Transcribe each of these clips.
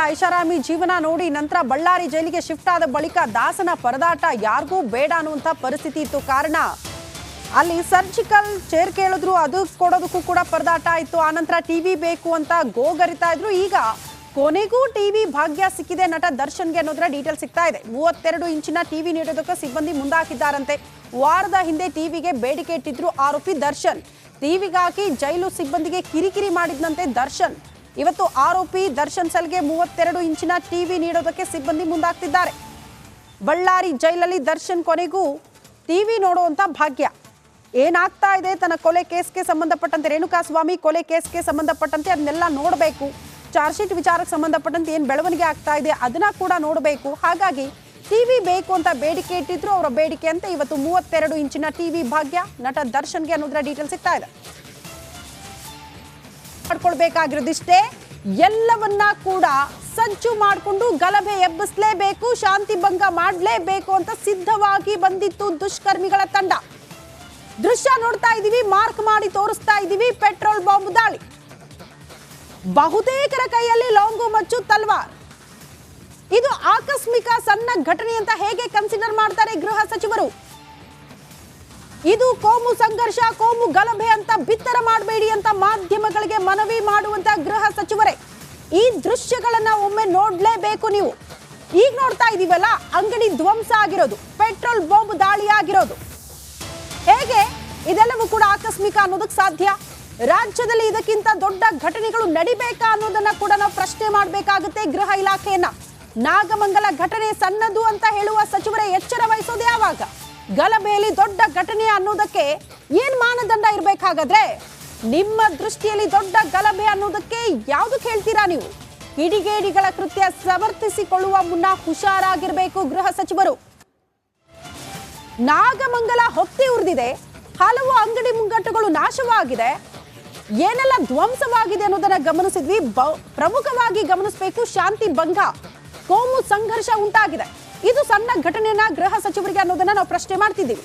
ಐಷಾರಾಮಿ ಜೀವನ ನೋಡಿ ನಂತರ ಬಳ್ಳಾರಿ ಜೈಲಿಗೆ ಶಿಫ್ಟ್ ಆದ ಬಳಿಕ ದಾಸನ ಪರದಾಟ ಯಾರಿಗೂ ಬೇಡ ಅನ್ನುವಂಥ ಪರಿಸ್ಥಿತಿ ಇತ್ತು. ಕಾರಣ ಅಲ್ಲಿ ಸರ್ಜಿಕಲ್ ಚೇರ್ ಕೇಳಿದ್ರು, ಅದು ಕೊಡೋದಕ್ಕೂ ಕೂಡ ಪರದಾಟ ಇತ್ತು. ಆನಂತರ ಟಿವಿ ಬೇಕು ಅಂತ ಗೋಗರಿತಾ ಇದ್ರು. ಈಗ ಕೊನೆಗೂ ಟಿವಿ ಭಾಗ್ಯ ಸಿಕ್ಕಿದೆ ನಟ ದರ್ಶನ್ಗೆ ಅನ್ನೋದ್ರ ಡೀಟೇಲ್ ಸಿಗ್ತಾ ಇದೆ. 32 ಇಂಚಿನ ಟಿವಿ ನೀಡೋದಕ್ಕೆ ಸಿಬ್ಬಂದಿ ಮುಂದಾಕಿದ್ದಾರಂತೆ. ವಾರದ ಹಿಂದೆ ಟಿವಿಗೆ ಬೇಡಿಕೆ ಇಟ್ಟಿದ್ರು ಆರೋಪಿ ದರ್ಶನ್. ಟಿವಿಗಾಗಿ ಜೈಲು ಸಿಬ್ಬಂದಿಗೆ ಕಿರಿಕಿರಿ ಮಾಡಿದ್ನಂತೆ ದರ್ಶನ್. ಇವತ್ತು ಆರೋಪಿ ದರ್ಶನ್ ಸೆಲ್ಗೆ 32 ಇಂಚಿನ ಟಿವಿ ನೀಡೋದಕ್ಕೆ ಸಿಬ್ಬಂದಿ ಮುಂದಾಗ್ತಿದ್ದಾರೆ. ಬಳ್ಳಾರಿ ಜೈಲಲ್ಲಿ ದರ್ಶನ್ ಕೊನೆಗೂ ಟಿವಿ ನೋಡುವಂತ ಭಾಗ್ಯ. ಏನಾಗ್ತಾ ಇದೆ ತನ್ನ ಕೊಲೆ ಕೇಸ್ಗೆ ಸಂಬಂಧಪಟ್ಟಂತೆ, ರೇಣುಕಾಸ್ವಾಮಿ ಕೊಲೆ ಕೇಸ್ಗೆ ಸಂಬಂಧಪಟ್ಟಂತೆ ಅದನ್ನೆಲ್ಲ ನೋಡಬೇಕು. ಚಾರ್ಜ್ ಶೀಟ್ ವಿಚಾರಕ್ಕೆ ಸಂಬಂಧಪಟ್ಟಂತೆ ಏನು ಬೆಳವಣಿಗೆ ಆಗ್ತಾ ಇದೆ ಅದನ್ನ ಕೂಡ ನೋಡಬೇಕು. ಹಾಗಾಗಿ ಟಿವಿ ಬೇಕು ಅಂತ ಬೇಡಿಕೆ ಇಟ್ಟಿದ್ರು. ಅವರ ಬೇಡಿಕೆ ಅಂತ ಇವತ್ತು 32 ಇಂಚಿನ ಟಿವಿ ಭಾಗ್ಯ ನಟ ದರ್ಶನ್ಗೆ ಅನ್ನೋದ್ರ ಡೀಟೇಲ್ ಸಿಗ್ತಾ ಇದೆ. ಮಾಡ್ಕೊಳ್ಬೇಕಾಗಿರೋದಿಷ್ಟೇ, ಎಲ್ಲವನ್ನ ಕೂಡ ಸಜ್ಜು ಮಾಡಿಕೊಂಡು ಗಲಭೆ ಎಬ್ಬಿಸಲೇಬೇಕು, ಶಾಂತಿ ಭಂಗ ಮಾಡಲೇಬೇಕು ಅಂತ ಸಿದ್ಧವಾಗಿ ಬಂದಿತ್ತು ದುಷ್ಕರ್ಮಿಗಳ ತಂಡ. ದೃಶ್ಯ ನೋಡ್ತಾ ಇದೀವಿ, ಮಾರ್ಕ್ ಮಾಡಿ ತೋರಿಸ್ತಾ ಇದೀವಿ. ಪೆಟ್ರೋಲ್ ಬಾಂಬ್ ದಾಳಿ, ಬಹುತೇಕರ ಕೈಯಲ್ಲಿ ಲಾಂಗು ಮಚ್ಚು ತಲ್ವಾರ್. ಇದು ಆಕಸ್ಮಿಕ ಸಣ್ಣ ಘಟನೆ ಅಂತ ಹೇಗೆ ಕನ್ಸಿಡರ್ ಮಾಡ್ತಾರೆ ಗೃಹ ಸಚಿವರು? ಇದು ಕೋಮು ಸಂಘರ್ಷ, ಕೋಮು ಗಲಭೆ ಅಂತ ಬಿತ್ತರ ಮಾಡಬೇಡಿ ಅಂತ ಮಾಧ್ಯಮಗಳಿಗೆ ಮನವಿ ಮಾಡುವಂತ ಗೃಹ ಸಚಿವರೇ, ಈ ದೃಶ್ಯಗಳನ್ನ ಒಮ್ಮೆ ನೋಡ್ಲೇಬೇಕು ನೀವು. ಈಗ ನೋಡ್ತಾ ಇದೀವಲ್ಲ, ಅಂಗಡಿ ಧ್ವಂಸ ಆಗಿರೋದು, ಪೆಟ್ರೋಲ್ ಬಾಂಬ್ ದಾಳಿ ಆಗಿರೋದು, ಹೇಗೆ ಇದೆಲ್ಲವೂ ಕೂಡ ಆಕಸ್ಮಿಕ ಅನ್ನೋದಕ್ಕೆ ಸಾಧ್ಯ? ರಾಜ್ಯದಲ್ಲಿ ಇದಕ್ಕಿಂತ ದೊಡ್ಡ ಘಟನೆಗಳು ನಡಿಬೇಕಾ ಅನ್ನೋದನ್ನ ಕೂಡ ನಾವು ಪ್ರಶ್ನೆ ಮಾಡಬೇಕಾಗುತ್ತೆ ಗೃಹ ಇಲಾಖೆಯನ್ನ. ನಾಗಮಂಗಲ ಘಟನೆ ಸಣ್ಣದು ಅಂತ ಹೇಳುವ ಸಚಿವರೇ ಎಚ್ಚರ ವಹಿಸೋದು ಯಾವಾಗ? ಗಲಭೆಯಲ್ಲಿ ದೊಡ್ಡ ಘಟನೆ ಅನ್ನೋದಕ್ಕೆ ಏನ್ ಮಾನದಂಡ ಇರ್ಬೇಕಾಗಾದ್ರೆ? ನಿಮ್ಮ ದೃಷ್ಟಿಯಲ್ಲಿ ದೊಡ್ಡ ಗಲಭೆ ಅನ್ನೋದಕ್ಕೆ ಯಾವ್ದಕ್ಕೆ ಹೇಳ್ತೀರಾ ನೀವು? ಕಿಡಿಗೇಡಿಗಳ ಕೃತ್ಯ ಸಮರ್ಥಿಸಿಕೊಳ್ಳುವ ಮುನ್ನ ಹುಷಾರಾಗಿರ್ಬೇಕು ಗೃಹ ಸಚಿವರು. ನಾಗಮಂಗಲ ಹೊತ್ತಿ ಉರಿದಿದೆ, ಹಲವು ಅಂಗಡಿ ಮುಂಗಟ್ಟುಗಳು ನಾಶವಾಗಿದೆ, ಏನೆಲ್ಲ ಧ್ವಂಸವಾಗಿದೆ ಅನ್ನೋದನ್ನ ಗಮನಿಸಿದ್ವಿ. ಪ್ರಮುಖವಾಗಿ ಗಮನಿಸಬೇಕು, ಶಾಂತಿ ಭಂಗ, ಕೋಮು ಸಂಘರ್ಷ ಉಂಟಾಗಿದೆ. ಇದು ಸಣ್ಣ ಘಟನೆಯನ್ನ ಗೃಹ ಸಚಿವರಿಗೆ ಅನ್ನೋದನ್ನ ನಾವು ಪ್ರಶ್ನೆ ಮಾಡ್ತಿದ್ದೀವಿ.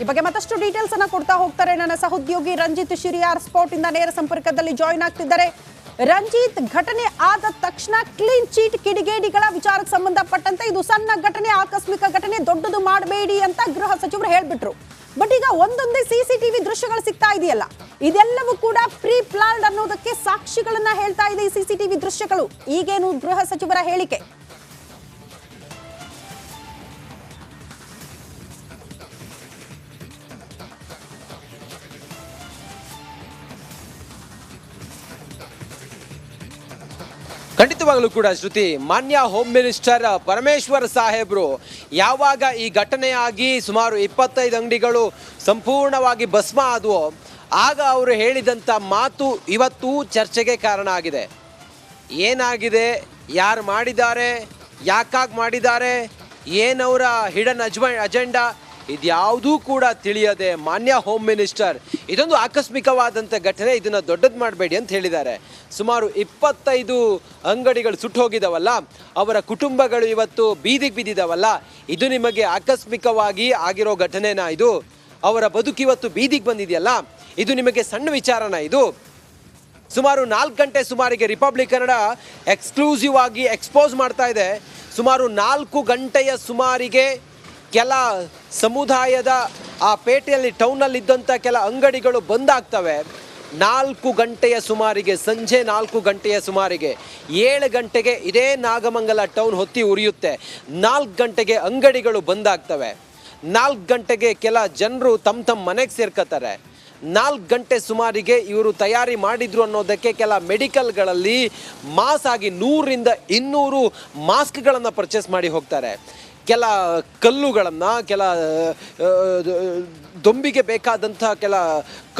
ಈ ಬಗ್ಗೆ ಮತ್ತಷ್ಟು ಡೀಟೇಲ್ಸ್ ಅನ್ನ ಕೊಡ್ತಾ ಹೋಗ್ತಾರೆ ನನ್ನ ಸಹೋದ್ಯೋಗಿ ರಂಜಿತ್ ಶಿರಿಯಾರ್ ಸ್ಪಾಟ್ ಇಂದ ನೇರ ಸಂಪರ್ಕದಲ್ಲಿ ಜಾಯಿನ್ ಆಗ್ತಿದ್ದಾರೆ. ರಂಜಿತ್, ಘಟನೆ ಆದ ತಕ್ಷಣ ಕ್ಲೀನ್ ಚೀಟ್ ಕಿಡಿಗೇಡಿಗಳ ವಿಚಾರಕ್ಕೆ ಸಂಬಂಧಪಟ್ಟಂತೆ ಇದು ಸಣ್ಣ ಘಟನೆ, ಆಕಸ್ಮಿಕ ಘಟನೆ, ದೊಡ್ಡದು ಮಾಡಬೇಡಿ ಅಂತ ಗೃಹ ಸಚಿವರು ಹೇಳ್ಬಿಟ್ರು. ಬಟ್ ಈಗ ಒಂದೊಂದೇ ಸಿಸಿಟಿವಿ ದೃಶ್ಯಗಳು ಸಿಗ್ತಾ ಇದೆಯಲ್ಲ, ಇದೆಲ್ಲವೂ ಕೂಡ ಪ್ರೀ ಪ್ಲಾನ್ಡ್ ಅನ್ನೋದಕ್ಕೆ ಸಾಕ್ಷಿಗಳನ್ನ ಹೇಳ್ತಾ ಇದೆ ಈ ಸಿಸಿಟಿವಿ ದೃಶ್ಯಗಳು. ಈಗೇನು ಗೃಹ ಸಚಿವರ ಹೇಳಿಕೆ? ಖಂಡಿತವಾಗಲೂ ಕೂಡ ಶ್ರುತಿ, ಮಾನ್ಯ ಹೋಮ್ ಮಿನಿಸ್ಟರ್ ಪರಮೇಶ್ವರ್ ಸಾಹೇಬ್ರು ಯಾವಾಗ ಈ ಘಟನೆಯಾಗಿ ಸುಮಾರು 25 ಅಂಗಡಿಗಳು ಸಂಪೂರ್ಣವಾಗಿ ಭಸ್ಮ ಆದವು, ಆಗ ಅವರು ಹೇಳಿದಂಥ ಮಾತು ಇವತ್ತು ಚರ್ಚೆಗೆ ಕಾರಣ ಆಗಿದೆ. ಏನಾಗಿದೆ, ಯಾರು ಮಾಡಿದ್ದಾರೆ, ಯಾಕಾಗಿ ಮಾಡಿದ್ದಾರೆ, ಏನವರ ಹಿಡನ್ ಅಜೆಂಡಾ, ಇದ್ಯಾವುದೂ ಕೂಡ ತಿಳಿಯದೆ ಮಾನ್ಯ ಹೋಮ್ ಮಿನಿಸ್ಟರ್ ಇದೊಂದು ಆಕಸ್ಮಿಕವಾದಂಥ ಘಟನೆ, ಇದನ್ನು ದೊಡ್ಡದು ಮಾಡಬೇಡಿ ಅಂತ ಹೇಳಿದ್ದಾರೆ. ಸುಮಾರು 25 ಅಂಗಡಿಗಳು ಸುಟ್ಟು ಹೋಗಿದ್ದಾವಲ್ಲ, ಅವರ ಕುಟುಂಬಗಳು ಇವತ್ತು ಬೀದಿಗೆ ಬಿದ್ದಿದ್ದಾವಲ್ಲ, ಇದು ನಿಮಗೆ ಆಕಸ್ಮಿಕವಾಗಿ ಆಗಿರೋ ಘಟನೆನಾ? ಇದು ಅವರ ಬದುಕಿವತ್ತು ಬೀದಿಗೆ ಬಂದಿದೆಯಲ್ಲ, ಇದು ನಿಮಗೆ ಸಣ್ಣ ವಿಚಾರನ? ಇದು ಸುಮಾರು 4 ಗಂಟೆ ಸುಮಾರಿಗೆ ರಿಪಬ್ಲಿಕ್ ಕನ್ನಡ ಎಕ್ಸ್ಕ್ಲೂಸಿವ್ ಆಗಿ ಎಕ್ಸ್ಪೋಸ್ ಮಾಡ್ತಾ ಇದೆ. ಸುಮಾರು 4 ಗಂಟೆಯ ಸುಮಾರಿಗೆ ಕೆಲ ಸಮುದಾಯದ ಆ ಪೇಟೆಯಲ್ಲಿ ಟೌನಲ್ಲಿದ್ದಂಥ ಕೆಲ ಅಂಗಡಿಗಳು ಬಂದಾಗ್ತವೆ. 4 ಗಂಟೆಯ ಸುಮಾರಿಗೆ, ಸಂಜೆ 4 ಗಂಟೆಯ ಸುಮಾರಿಗೆ, 7 ಗಂಟೆಗೆ ಇದೇ ನಾಗಮಂಗಲ ಟೌನ್ ಹೊತ್ತಿ ಉರಿಯುತ್ತೆ. 4 ಗಂಟೆಗೆ ಅಂಗಡಿಗಳು ಬಂದಾಗ್ತವೆ. 4 ಗಂಟೆಗೆ ಕೆಲ ಜನರು ತಮ್ಮ ಮನೆಗೆ ಸೇರ್ಕೋತಾರೆ. 4 ಗಂಟೆ ಸುಮಾರಿಗೆ ಇವರು ತಯಾರಿ ಮಾಡಿದ್ರು ಅನ್ನೋದಕ್ಕೆ ಕೆಲ ಮೆಡಿಕಲ್ಗಳಲ್ಲಿ ಮಾಸ್ ಆಗಿ 100ರಿಂದ 200 ಮಾಸ್ಕ್ಗಳನ್ನು ಪರ್ಚೇಸ್ ಮಾಡಿ ಹೋಗ್ತಾರೆ. ಕೆಲ ಕಲ್ಲುಗಳನ್ನು, ಕೆಲ ದೊಂಬಿಗೆ ಬೇಕಾದಂಥ ಕೆಲ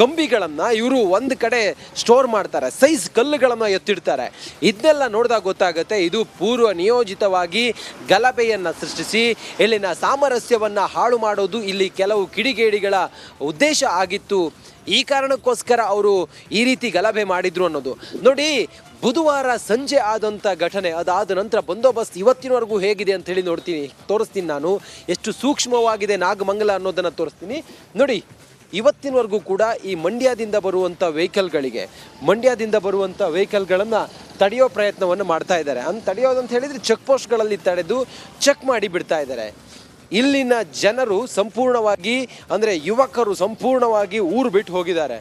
ಕಂಬಿಗಳನ್ನು ಇವರು ಒಂದು ಕಡೆ ಸ್ಟೋರ್ ಮಾಡ್ತಾರೆ, ಸೈಜ್ ಕಲ್ಲುಗಳನ್ನು ಎತ್ತಿಡ್ತಾರೆ. ಇದನ್ನೆಲ್ಲ ನೋಡಿದಾಗ ಗೊತ್ತಾಗುತ್ತೆ ಇದು ಪೂರ್ವ ನಿಯೋಜಿತವಾಗಿ ಗಲಭೆಯನ್ನು ಸೃಷ್ಟಿಸಿ ಇಲ್ಲಿನ ಸಾಮರಸ್ಯವನ್ನು ಹಾಳು ಮಾಡೋದು ಇಲ್ಲಿ ಕೆಲವು ಕಿಡಿಗೇಡಿಗಳ ಉದ್ದೇಶ ಆಗಿತ್ತು. ಈ ಕಾರಣಕ್ಕೋಸ್ಕರ ಅವರು ಈ ರೀತಿ ಗಲಭೆ ಮಾಡಿದ್ರು ಅನ್ನೋದು ನೋಡಿ. ಬುಧವಾರ ಸಂಜೆ ಆದಂಥ ಘಟನೆ, ಅದಾದ ನಂತರ ಬಂದೋಬಸ್ತ್ ಇವತ್ತಿನವರೆಗೂ ಹೇಗಿದೆ ಅಂತ ಹೇಳಿ ತೋರಿಸ್ತೀನಿ ನಾನು. ಎಷ್ಟು ಸೂಕ್ಷ್ಮವಾಗಿದೆ ನಾಗಮಂಗಲ ಅನ್ನೋದನ್ನು ತೋರಿಸ್ತೀನಿ ನೋಡಿ. ಇವತ್ತಿನವರೆಗೂ ಕೂಡ ಈ ಮಂಡ್ಯದಿಂದ ಬರುವಂಥ ವೆಹಿಕಲ್ಗಳನ್ನು ತಡೆಯೋ ಪ್ರಯತ್ನವನ್ನು ಮಾಡ್ತಾ ಇದ್ದಾರೆ. ತಡೆಯೋದಂತ ಹೇಳಿದರೆ ಚೆಕ್ ಪೋಸ್ಟ್ಗಳಲ್ಲಿ ತಡೆದು ಚೆಕ್ ಮಾಡಿ ಬಿಡ್ತಾ ಇದ್ದಾರೆ. ಇಲ್ಲಿನ ಜನರು ಸಂಪೂರ್ಣವಾಗಿ ಅಂದರೆ ಯುವಕರು ಸಂಪೂರ್ಣವಾಗಿ ಊರು ಬಿಟ್ಟು ಹೋಗಿದ್ದಾರೆ.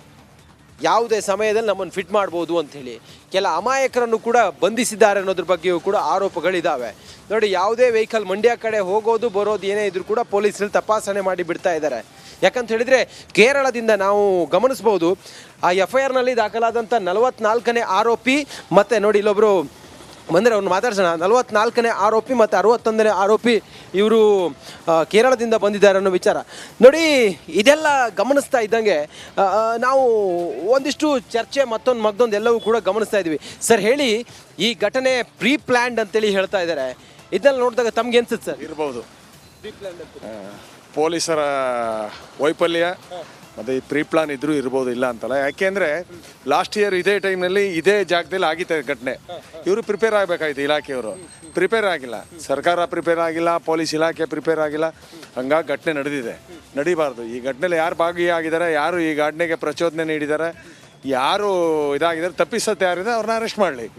ಯಾವುದೇ ಸಮಯದಲ್ಲಿ ನಮ್ಮನ್ನು ಫಿಟ್ ಮಾಡ್ಬೋದು ಅಂಥೇಳಿ ಕೆಲ ಅಮಾಯಕರನ್ನು ಕೂಡ ಬಂಧಿಸಿದ್ದಾರೆ ಅನ್ನೋದ್ರ ಬಗ್ಗೆಯೂ ಕೂಡ ಆರೋಪಗಳಿದ್ದಾವೆ ನೋಡಿ. ಯಾವುದೇ ವೆಹಿಕಲ್ ಮಂಡ್ಯ ಕಡೆ ಹೋಗೋದು ಬರೋದು ಏನೇ ಇದ್ರೂ ಕೂಡ ಪೊಲೀಸರು ತಪಾಸಣೆ ಮಾಡಿ ಬಿಡ್ತಾ ಇದ್ದಾರೆ. ಯಾಕಂತ ಹೇಳಿದರೆ ಕೇರಳದಿಂದ ನಾವು ಗಮನಿಸ್ಬೋದು, ಆ FIRನಲ್ಲಿ ದಾಖಲಾದಂಥ 44ನೇ ಆರೋಪಿ ಮತ್ತು ನೋಡಿ ಇಲ್ಲೊಬ್ಬರು ಬಂದರೆ ಅವ್ನು ಮಾತಾಡ್ಸೋಣ. 44ನೇ ಆರೋಪಿ ಮತ್ತು 61ನೇ ಆರೋಪಿ ಇವರು ಕೇರಳದಿಂದ ಬಂದಿದ್ದಾರೆ ಅನ್ನೋ ವಿಚಾರ ನೋಡಿ. ಇದೆಲ್ಲ ಗಮನಿಸ್ತಾ ಇದ್ದಂಗೆ ನಾವು ಒಂದಿಷ್ಟು ಚರ್ಚೆ ಮತ್ತೊಂದು ಎಲ್ಲವೂ ಕೂಡ ಗಮನಿಸ್ತಾ ಇದ್ವಿ. ಸರ್ ಹೇಳಿ, ಈ ಘಟನೆ ಪ್ರೀ ಪ್ಲ್ಯಾನ್ಡ್ ಅಂತೇಳಿ ಹೇಳ್ತಾ ಇದ್ದಾರೆ. ಇದನ್ನೆಲ್ಲ ನೋಡಿದಾಗ ತಮ್ಗೆ ಅನ್ಸುತ್ತೆ ಸರ್? ಇರ್ಬೋದು, ಪ್ರೀ ಪ್ಲ್ಯಾನ್ಡ್ ಪೊಲೀಸರ ವೈಫಲ್ಯ ಮತ್ತು ಈ ಪ್ರೀ ಪ್ಲಾನ್ ಇದ್ರೂ ಇರ್ಬೋದು, ಇಲ್ಲ ಅಂತಲ್ಲ. ಯಾಕೆಂದರೆ ಲಾಸ್ಟ್ ಇಯರ್ ಇದೇ ಟೈಮ್ನಲ್ಲಿ ಇದೇ ಜಾಗದಲ್ಲಿ ಆಗಿತ್ತು ಘಟನೆ. ಇವರು ಪ್ರಿಪೇರ್ ಆಗಬೇಕಾಯ್ತು, ಇಲಾಖೆಯವರು ಪ್ರಿಪೇರ್ ಆಗಿಲ್ಲ, ಸರ್ಕಾರ ಪ್ರಿಪೇರ್ ಆಗಿಲ್ಲ, ಪೊಲೀಸ್ ಇಲಾಖೆ ಪ್ರಿಪೇರ್ ಆಗಿಲ್ಲ. ಹಂಗಾಗಿ ಘಟನೆ ನಡೀಬಾರ್ದು. ಈ ಘಟನೆಯಲ್ಲಿ ಯಾರು ಭಾಗಿಯಾಗಿದ್ದಾರೆ, ಯಾರು ಈ ಘಟನೆಗೆ ಪ್ರಚೋದನೆ ನೀಡಿದ್ದಾರೆ, ಯಾರು ಇದಾಗಿದ್ದಾರೆ, ತಪ್ಪಿಸತ್ತೆ ಯಾರಿದೆ ಅವ್ರನ್ನ ಅರೆಸ್ಟ್ ಮಾಡಲಿ.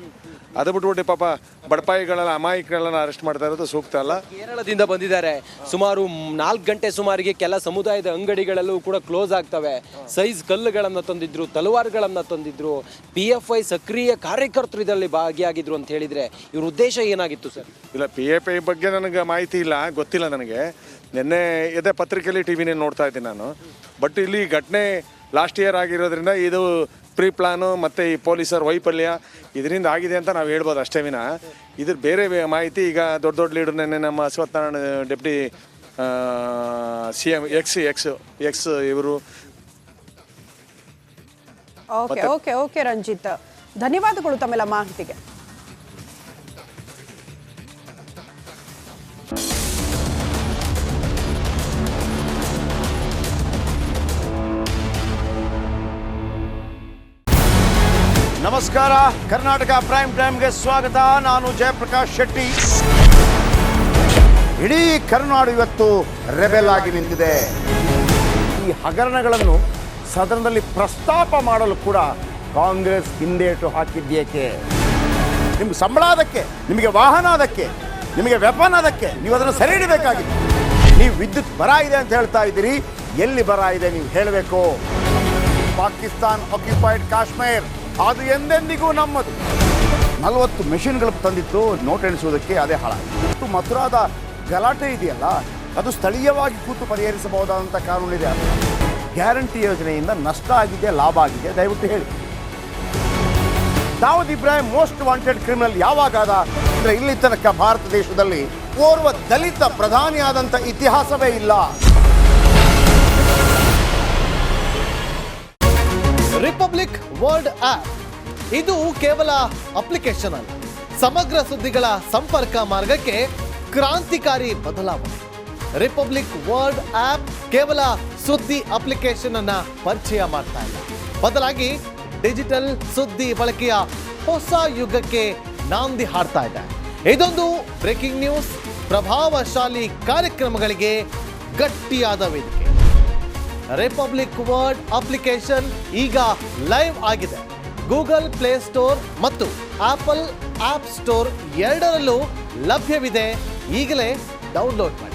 ಅದು ಬಿಟ್ಬಿಟ್ಟು ಪಾಪ ಬಡಪಾಯಿಗಳನ್ನ ಅಮಾಯಕಗಳನ್ನ ಅರೆಸ್ಟ್ ಮಾಡ್ತಾ ಇರೋದು ಸೂಕ್ತ ಅಲ್ಲ. ಕೇರಳದಿಂದ ಬಂದಿದ್ದಾರೆ. ಸುಮಾರು 4 ಗಂಟೆ ಸುಮಾರಿಗೆ ಕೆಲ ಸಮುದಾಯದ ಅಂಗಡಿಗಳಲ್ಲೂ ಕೂಡ ಕ್ಲೋಸ್ ಆಗ್ತವೆ. ಸೈಜ್ ಕಲ್ಲುಗಳನ್ನು ತಂದಿದ್ರು, ತಲವಾರುಗಳನ್ನು ತಂದಿದ್ರು. PFI ಸಕ್ರಿಯ ಕಾರ್ಯಕರ್ತರು ಇದರಲ್ಲಿ ಭಾಗಿಯಾಗಿದ್ರು ಅಂತ ಹೇಳಿದ್ರೆ ಇವ್ರ ಉದ್ದೇಶ ಏನಾಗಿತ್ತು ಸರ್? ಇಲ್ಲ, PFI ಬಗ್ಗೆ ನನಗೆ ಮಾಹಿತಿ ಇಲ್ಲ, ಗೊತ್ತಿಲ್ಲ ನನಗೆ. ನಿನ್ನೆ ಇದೇ ಪತ್ರಿಕೆಯಲ್ಲಿ TV ನೋಡ್ತಾ ಇದ್ದೀನಿ ನಾನು. ಬಟ್ ಇಲ್ಲಿ ಘಟನೆ ಲಾಸ್ಟ್ ಇಯರ್ ಆಗಿರೋದ್ರಿಂದ ಇದು ಪ್ರೀ ಪ್ಲಾನು ಮತ್ತು ಈ ಪೊಲೀಸರ ವೈಫಲ್ಯ ಇದರಿಂದ ಆಗಿದೆ ಅಂತ ನಾವು ಹೇಳ್ಬೋದು ಅಷ್ಟೇ ವಿನ ಇದ್ರ ಬೇರೆ ಮಾಹಿತಿ ಈಗ ದೊಡ್ಡ ಲೀಡರ್ ನೆನ್ನೆ ನಮ್ಮ ಅಶ್ವತ್ಥನಾರಾಯಣ ಡೆಪ್ಟಿ CM ಎಕ್ಸ್ ಇವರು. ಓಕೆ ರಂಜಿತ್, ಧನ್ಯವಾದಗಳು ತಮ್ಮೆಲ್ಲ ಮಾಹಿತಿಗೆ. ನಮಸ್ಕಾರ, ಕರ್ನಾಟಕ ಪ್ರೈಮ್ ಟೈಮ್ಗೆ ಸ್ವಾಗತ. ನಾನು ಜಯಪ್ರಕಾಶ್ ಶೆಟ್ಟಿ. ಇಡೀ ಕರ್ನಾಡು ಇವತ್ತು ರೆಬೆಲ್ ಆಗಿ ನಿಂತಿದೆ. ಈ ಹಗರಣಗಳನ್ನು ಸದನದಲ್ಲಿ ಪ್ರಸ್ತಾಪ ಮಾಡಲು ಕೂಡ ಕಾಂಗ್ರೆಸ್ ಹಿಂದೇಟು ಹಾಕಿದ್ದೇಕೆ? ನಿಮ್ಗೆ ಸಂಬಳ ಅದಕ್ಕೆ, ನಿಮಗೆ ವಾಹನ ಅದಕ್ಕೆ, ನಿಮಗೆ ವೆಪನ್ ಅದಕ್ಕೆ, ನೀವು ಅದನ್ನು ಸರಿ ಇಡಬೇಕಾಗಿತ್ತು. ನೀವು ವಿದ್ಯುತ್ ಬರ ಇದೆ ಅಂತ ಹೇಳ್ತಾ ಇದ್ದೀರಿ, ಎಲ್ಲಿ ಬರ ಇದೆ ನೀವು ಹೇಳಬೇಕು. ಪಾಕಿಸ್ತಾನ್ ಆಕ್ಯುಪೈಡ್ ಕಾಶ್ಮೀರ್ ಅದು ಎಂದೆಂದಿಗೂ ನಮ್ಮದು. 40 ಮೆಷಿನ್ಗಳು ತಂದಿತ್ತು ನೋಟ್ ಎಣಿಸುವುದಕ್ಕೆ, ಅದೇ ಹಾಳಾಯಿತು. ಮಥುರಾದ ಗಲಾಟೆ ಇದೆಯಲ್ಲ, ಅದು ಸ್ಥಳೀಯವಾಗಿ ಕೂತು ಪರಿಹರಿಸಬಹುದಾದಂಥ ಕಾನೂನಿದೆ. ಗ್ಯಾರಂಟಿ ಯೋಜನೆಯಿಂದ ನಷ್ಟ ಆಗಿದೆ, ಲಾಭ ಆಗಿದೆ, ದಯವಿಟ್ಟು ಹೇಳಿ. Dawood Ibrahim most wanted criminal ಯಾವಾಗಾದ ಅಂದರೆ ಇಲ್ಲಿ ತನಕ ಭಾರತ ದೇಶದಲ್ಲಿ ಓರ್ವ ದಲಿತ ಪ್ರಧಾನಿಯಾದಂಥ ಇತಿಹಾಸವೇ ಇಲ್ಲ. ರಿಪಬ್ಲಿಕ್ ವರ್ಲ್ಡ್ ಆಪ್ ಇದು ಕೇವಲ ಅಪ್ಲಿಕೇಶನ್ ಅಲ್ಲ, ಸಮಗ್ರ ಸುದ್ದಿಗಳ ಸಂಪರ್ಕ ಮಾರ್ಗಕ್ಕೆ ಕ್ರಾಂತಿಕಾರಿ ಬದಲಾವಣೆ. ರಿಪಬ್ಲಿಕ್ ವರ್ಲ್ಡ್ ಆಪ್ ಕೇವಲ ಸುದ್ದಿ ಅಪ್ಲಿಕೇಶನ್ ಅನ್ನ ಪರಿಚಯ ಮಾಡ್ತಾ ಇಲ್ಲ, ಬದಲಾಗಿ ಡಿಜಿಟಲ್ ಸುದ್ದಿ ಬಳಕೆಯ ಹೊಸ ಯುಗಕ್ಕೆ ನಾಂದಿ ಹಾಡ್ತಾ ಇದೆ. ಇದೊಂದು ಬ್ರೇಕಿಂಗ್ ನ್ಯೂಸ್, ಪ್ರಭಾವಶಾಲಿ ಕಾರ್ಯಕ್ರಮಗಳಿಗೆ ಗಟ್ಟಿಯಾದ ವೇದಿಕೆ. ರಿಪಬ್ಲಿಕ್ ವರ್ಲ್ಡ್ ಅಪ್ಲಿಕೇಶನ್ ಈಗ ಲೈವ್ ಆಗಿದೆ. ಗೂಗಲ್ ಪ್ಲೇ ಸ್ಟೋರ್ ಮತ್ತು ಆಪಲ್ ಆಪ್ ಸ್ಟೋರ್ ಎರಡರಲ್ಲೂ ಲಭ್ಯವಿದೆ. ಈಗಲೇ ಡೌನ್ಲೋಡ್ ಮಾಡಿ.